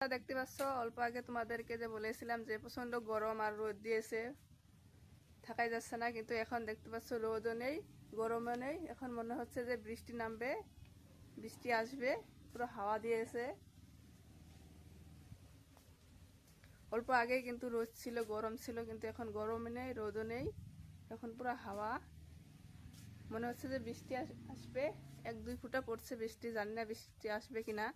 দেখতে পাচ্ছ অল্প আগে তোমাদেরকে যে বলেছিলাম যে প্রচন্ড গরম আর রোদ দিয়েছে, থাকাই যাচ্ছে না। কিন্তু এখন দেখতে পাচ্ছ রোদও নেই, গরমও নেই। এখন মনে হচ্ছে যে বৃষ্টি নামবে, বৃষ্টি আসবে। পুরো হাওয়া দিয়েছে। অল্প আগে কিন্তু রোদ ছিল, গরম ছিল, কিন্তু এখন গরমও নেই, রোদও নেই। এখন পুরো হাওয়া, মনে হচ্ছে যে বৃষ্টি আসবে। 1-2 ফোঁটা পড়ছে বৃষ্টি, জানি না বৃষ্টি আসবে কিনা।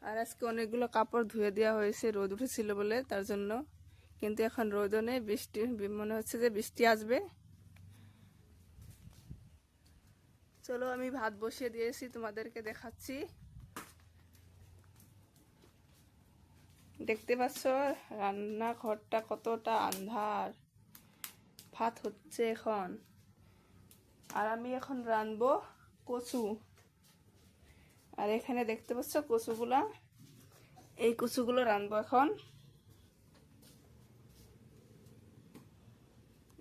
আর আজকে অনেকগুলো কাপড় ধুয়ে দেওয়া হয়েছে, রোদ উঠেছিল বলে, তার জন্য। কিন্তু এখন রোদও নেই, বৃষ্টি মনে হচ্ছে যে বৃষ্টি আসবে। চলো আমি ভাত বসিয়ে দিয়েছি, তোমাদেরকে দেখাচ্ছি। দেখতে পাচ্ছ রান্নাঘরটা কতটা আন্ধার। ভাত হচ্ছে এখন, আর আমি এখন রাঁধবো কচু। আর এখানে দেখতে পাচ্ছ কচুগুলা, এই কচুগুলো রাঁধবো এখন।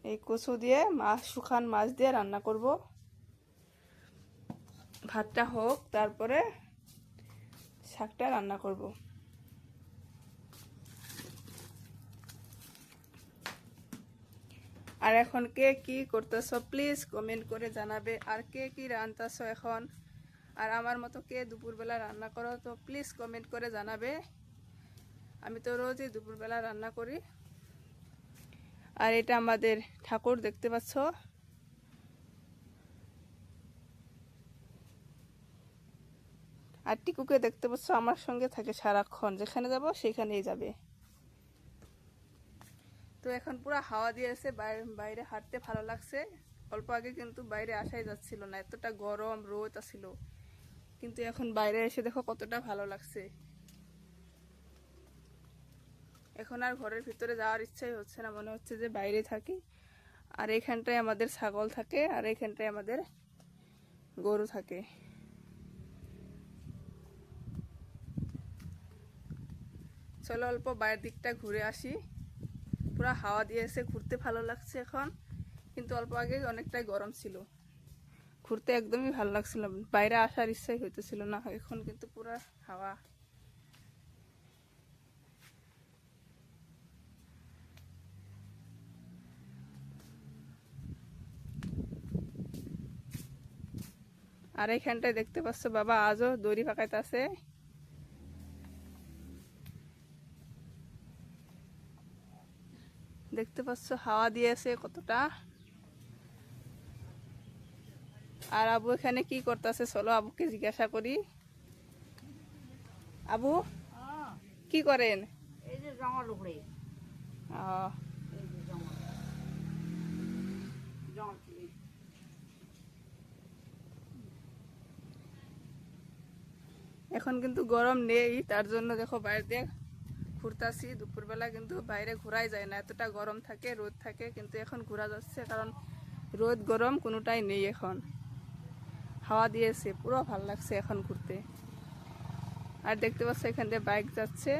এই কচু দিয়ে মাছ, শুকান মাছ দিয়ে রান্না করব। ভাতটা হোক, তারপরে শাকটা রান্না করব। আর এখন কে কি করতেছ প্লিজ কমেন্ট করে জানাবে। আর কে কি রান্তাছ এখন, আর আমার মতো কে দুপুরবেলা রান্না করো, তো প্লিজ কমেন্ট করে জানাবে। আমি তো রোজই দুপুরবেলা রান্না করি। আর এটা আমাদের ঠাকুর, দেখতে পাচ্ছ। আর টিকুকে দেখতে পাচ্ছ, আমার সঙ্গে থাকে সারাক্ষণ, যেখানে যাব সেখানেই যাবে। তো এখন পুরো হাওয়া দিয়েছে, বাইরে হাঁটতে ভালো লাগছে। অল্প আগে কিন্তু বাইরে আসাই যাচ্ছিল না, এতটা গরম রোদ ছিল। কিন্তু এখন বাইরে এসে দেখো কতটা ভালো লাগছে। এখন আর ঘরের ভিতরে যাওয়ার ইচ্ছাই হচ্ছে না, মনে হচ্ছে যে বাইরে থাকি। আর এখানটায় আমাদের ছাগল থাকে, আর এখানটায় আমাদের গরু থাকে। চলো অল্প বাইরের দিকটা ঘুরে আসি। পুরো হাওয়া দিয়েছে, ঘুরতে ভালো লাগছে এখন। কিন্তু অল্প আগে অনেকটাই গরম ছিল, ঘুরতে একদমই ভালো লাগছিল, বাইরে আসার ইচ্ছাই হইতেছিল না। এখন কিন্তু পুরো হাওয়া। আর এইখানটায় দেখতে পাচ্ছ বাবা আজও দড়ি পাকাইতেছে। দেখতে পাচ্ছ হাওয়া দিয়েছে কতটা। আর আবু এখানে কি করতেছে, চলো আবুকে জিজ্ঞাসা করি। আবু কি করেন? এই যে জঙ্গল উপরে এখন কিন্তু গরম নেই, তার জন্য দেখো বাইরে দিয়ে ঘুরতাছি। দুপুরবেলা কিন্তু বাইরে ঘোরাই যায় না, এতটা গরম থাকে, রোদ থাকে। কিন্তু এখন ঘোরা যাচ্ছে, কারণ রোদ গরম কোনোটাই নেই। এখন হাওয়া দিয়েছে, পুরো ভালো লাগছে এখন ঘুরতে। আর দেখতে পাচ্ছ এখান দিয়ে বাইক যাচ্ছে।